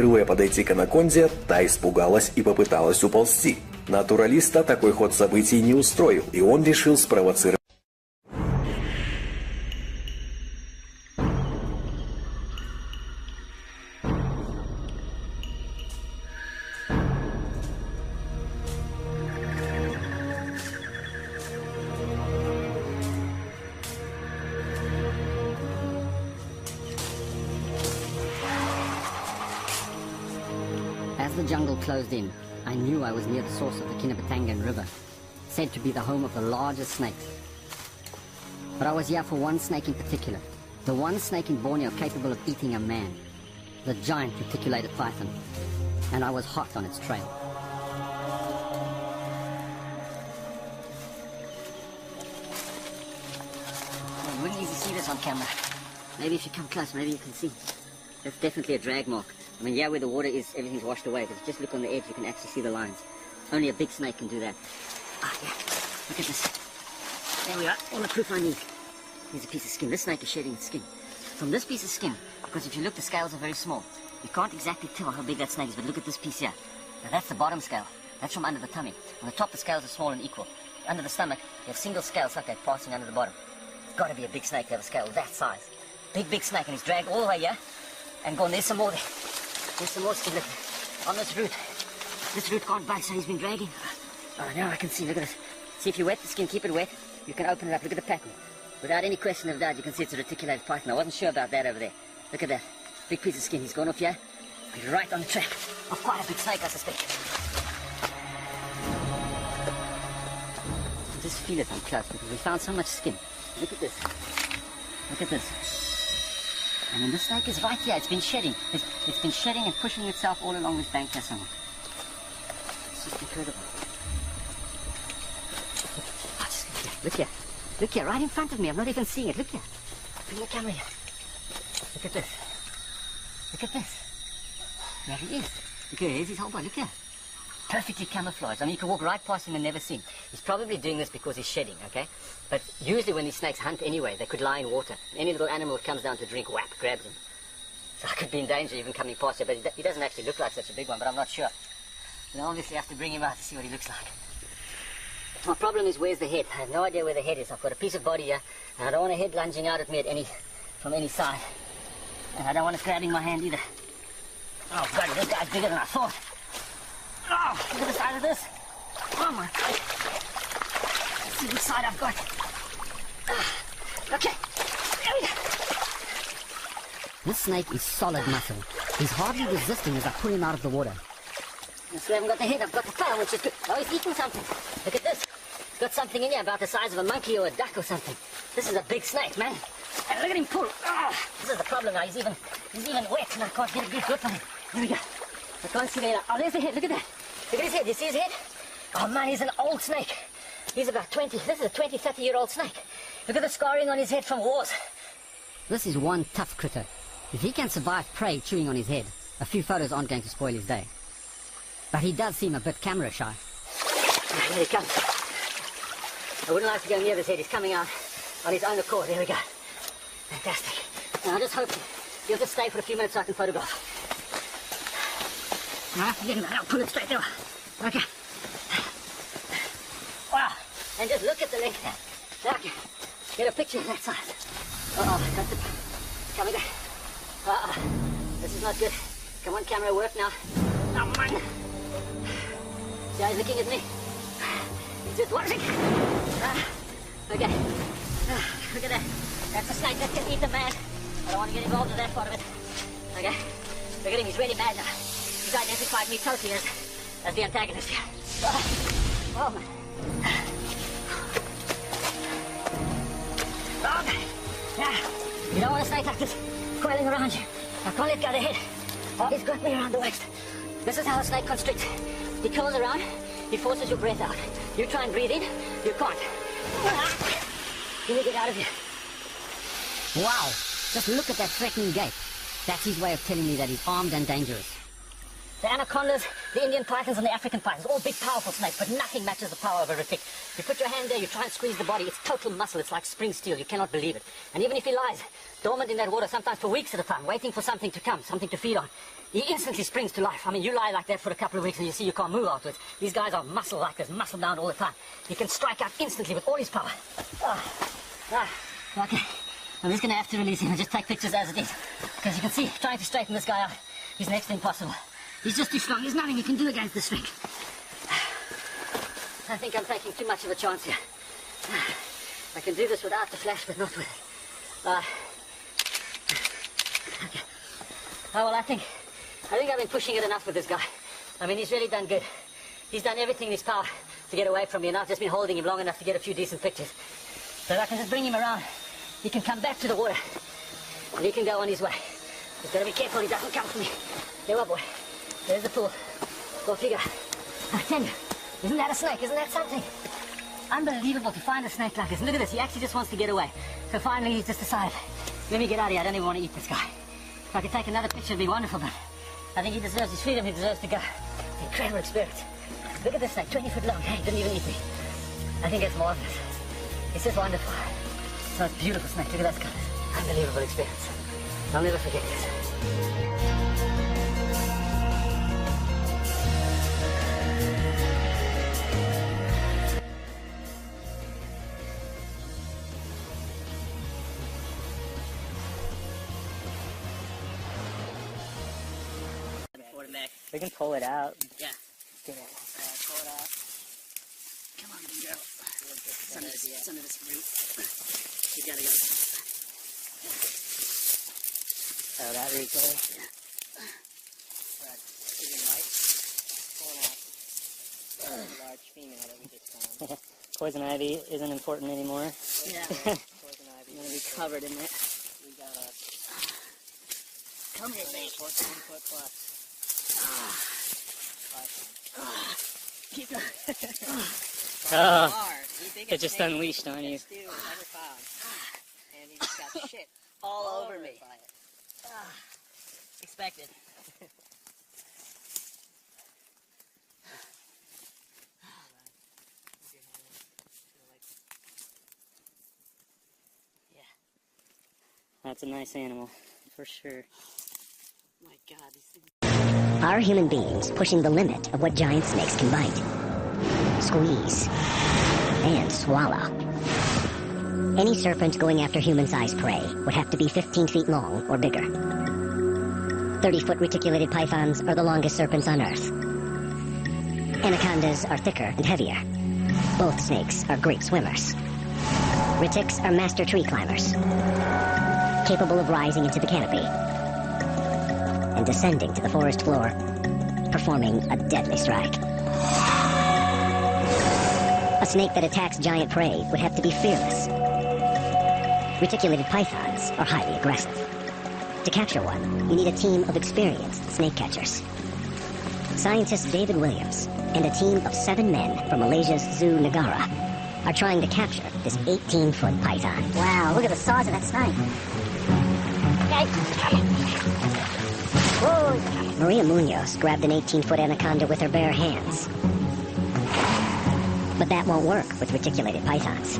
Желая подойти к анаконде, та испугалась и попыталась уползти. Натуралиста такой ход событий не устроил, и он решил спровоцировать. As the jungle closed in, I knew I was near the source of the Kinabatangan River, said to be the home of the largest snakes. But I was here for one snake in particular, the one snake in Borneo capable of eating a man, the giant reticulated python, and I was hot on its trail. You wouldn't easily see this on camera. Maybe if you come close, maybe you can see. That's definitely a drag mark. I mean, yeah, where the water is, everything's washed away. But just look on the edge, you can actually see the lines. Only a big snake can do that. Ah, yeah. Look at this. There we are. All the proof I need. Here's a piece of skin. This snake is shedding its skin. From this piece of skin, because if you look, the scales are very small. You can't exactly tell how big that snake is, but look at this piece here. Now, that's the bottom scale. That's from under the tummy. On the top, the scales are small and equal. Under the stomach, you have single scales like that passing under the bottom. It's got to be a big snake to have a scale that size. Big snake, and he's dragged all the way here. And gone, there's some more there. There's some more skin on this root. This root can't bite, so he's been dragging. Oh, now I can see, look at this. See, if you wet the skin, keep it wet, you can open it up, look at the pattern. Without any question of doubt, you can see it's a reticulated python. I wasn't sure about that over there. Look at that. Big piece of skin. He's gone off here. He's right on the track of quite a big snake, I suspect. Just feel it up close, because we found so much skin. Look at this. Look at this. And then the snake is right here. It's been shedding. It's been shedding and pushing itself all along this bank here somewhere. It's just incredible. Oh, just look here. Look here. Look here, right in front of me. I'm not even seeing it. Look here. Bring the camera here. Look at this. Look at this. There he is. Look here. Here's his whole body. Look here. Perfectly camouflaged. I mean, you can walk right past him and never see him. He's probably doing this because he's shedding, okay? But usually when these snakes hunt anyway, they could lie in water. Any little animal that comes down to drink, whap, grabs him. So I could be in danger even coming past here, but he doesn't actually look like such a big one, but I'm not sure. You know, obviously I have to bring him out to see what he looks like. My problem is, where's the head? I have no idea where the head is. I've got a piece of body here, and I don't want a head lunging out at me from any side. And I don't want it grabbing my hand either. Oh, God, this guy's bigger than I thought. Oh, look at the size of this. Oh, my God. Let's see which side I've got. Okay. There we go. This snake is solid muscle. He's hardly resisting as I pull him out of the water. So I haven't got the head, I've got the tail, which is good. Oh, he's eating something. Look at this. He's got something in here about the size of a monkey or a duck or something. This is a big snake, man. And look at him pull. Oh, this is the problem now. He's even wet, and I can't get a good grip on him. Here we go. I can't see there. Oh, there's the head. Look at that. Look at his head. You see his head? Oh, man, he's an old snake. He's about 20. This is a 20, 30-year-old snake. Look at the scarring on his head from wars. This is one tough critter. If he can survive prey chewing on his head, a few photos aren't going to spoil his day. But he does seem a bit camera shy. Here he comes. I wouldn't like to go near this head. He's coming out on his own accord. There we go. Fantastic. Now I just hope he'll just stay for a few minutes so I can photograph. Now I have to get him out. I'll pull it straight there. Okay. Wow. And just look at the length there. Now I can get a picture of that size. Uh-oh, that's it. Coming back. Uh-oh. This is not good. Come on, camera, work now. Oh, man. See how he's looking at me? He's just watching. Okay. Look at that. That's a snake that can eat a man. I don't want to get involved in that part of it. Okay. Look at him. He's really mad now. He's identified me totally as the antagonist here. Oh, man. Okay. Yeah. You don't want a snake like this coiling around you. I can't let go of the head. Oh, he's got me around the waist. This is how a snake constricts. He curls around, he forces your breath out. You try and breathe in, you can't. Can you get out of here? Wow, just look at that threatening gait. That's his way of telling me that he's armed and dangerous. The anacondas, the Indian pythons, and the African pythons, all big, powerful snakes, but nothing matches the power of a retic. You put your hand there, you try and squeeze the body, it's total muscle, it's like spring steel, you cannot believe it. And even if he lies dormant in that water, sometimes for weeks at a time, waiting for something to come, something to feed on, he instantly springs to life. I mean, you lie like that for a couple of weeks and you see you can't move afterwards. These guys are muscle like this, muscle bound all the time. He can strike out instantly with all his power. Okay, I'm just going to have to release him and just take pictures as it is. Because you can see, trying to straighten this guy out is next to impossible. He's just too strong. There's nothing you can do against this snake. I think I'm taking too much of a chance here. I can do this without the flash, but not with it. Okay. Oh, well, I think I've been pushing it enough with this guy. I mean, he's really done good. He's done everything in his power to get away from me, and I've just been holding him long enough to get a few decent pictures. So if I can just bring him around, he can come back to the water, and he can go on his way. Just gotta be careful he doesn't come for me. There you boy. There's the pool. Go figure. I tell you, isn't that a snake? Isn't that something? Unbelievable to find a snake like this. Look at this, he actually just wants to get away. So finally he's just decided, let me get out of here, I don't even want to eat this guy. If I could take another picture, it'd be wonderful, but I think he deserves his freedom, he deserves to go. It's an incredible experience. Look at this snake, 20 foot long. Hey, he didn't even eat me. I think it's marvelous. It's just wonderful. It's the most beautiful snake, look at those colors. Unbelievable experience. I'll never forget this. We can pull it out. Yeah. Get it. Pull it out. Come on, good girl. It's under this root. You gotta go. Oh, that root there. Alright, keeping light. Pulling out. Large female that we just found. Poison ivy isn't important anymore. Yeah. Poison ivy. I'm gonna be covered in that. We got a Come here, mate. 14 foot plus. Keep going. It just unleashed on you. Stu ever found. And he just got shit all over me. Expected. Yeah. That's a nice animal, for sure. My God, these things. Are human beings pushing the limit of what giant snakes can bite, squeeze, and swallow? Any serpent going after human-sized prey would have to be 15 feet long or bigger. 30-foot reticulated pythons are the longest serpents on Earth. Anacondas are thicker and heavier. Both snakes are great swimmers. Retics are master tree climbers, capable of rising into the canopy and descending to the forest floor, performing a deadly strike. A snake that attacks giant prey would have to be fearless. Reticulated pythons are highly aggressive. To capture one, you need a team of experienced snake catchers. Scientist David Williams and a team of 7 men from Malaysia's Zoo Negara are trying to capture this 18-foot python. Wow, look at the size of that snake. Whoa. Maria Munoz grabbed an 18-foot anaconda with her bare hands. But that won't work with reticulated pythons.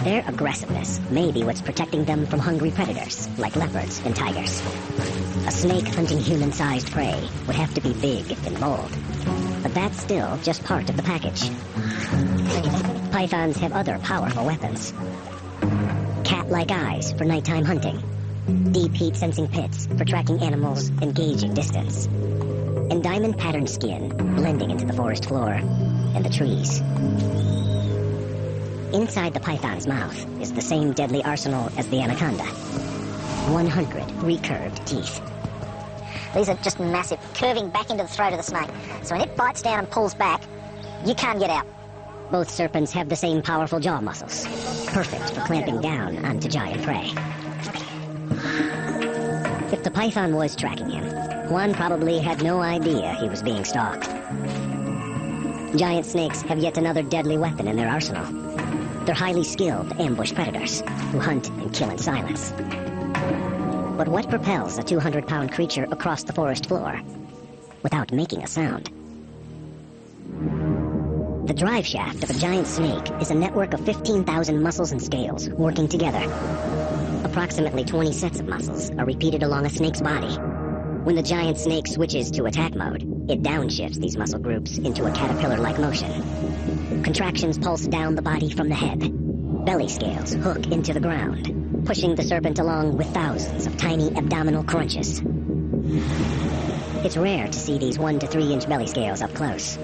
Their aggressiveness may be what's protecting them from hungry predators, like leopards and tigers. A snake hunting human-sized prey would have to be big and bold. But that's still just part of the package. Pythons have other powerful weapons. Cat-like eyes for nighttime hunting. Deep heat-sensing pits for tracking animals and gauging distance. And diamond-patterned skin blending into the forest floor and the trees. Inside the python's mouth is the same deadly arsenal as the anaconda. 100 recurved teeth. These are just massive, curving back into the throat of the snake. So when it bites down and pulls back, you can't get out. Both serpents have the same powerful jaw muscles, perfect for clamping down onto giant prey. If the python was tracking him, Juan probably had no idea he was being stalked. Giant snakes have yet another deadly weapon in their arsenal. They're highly skilled ambush predators who hunt and kill in silence. But what propels a 200-pound creature across the forest floor without making a sound? The drive shaft of a giant snake is a network of 15,000 muscles and scales working together. Approximately 20 sets of muscles are repeated along a snake's body. When the giant snake switches to attack mode, it downshifts these muscle groups into a caterpillar-like motion. Contractions pulse down the body from the head. Belly scales hook into the ground, pushing the serpent along with thousands of tiny abdominal crunches. It's rare to see these 1 to 3 inch belly scales up close,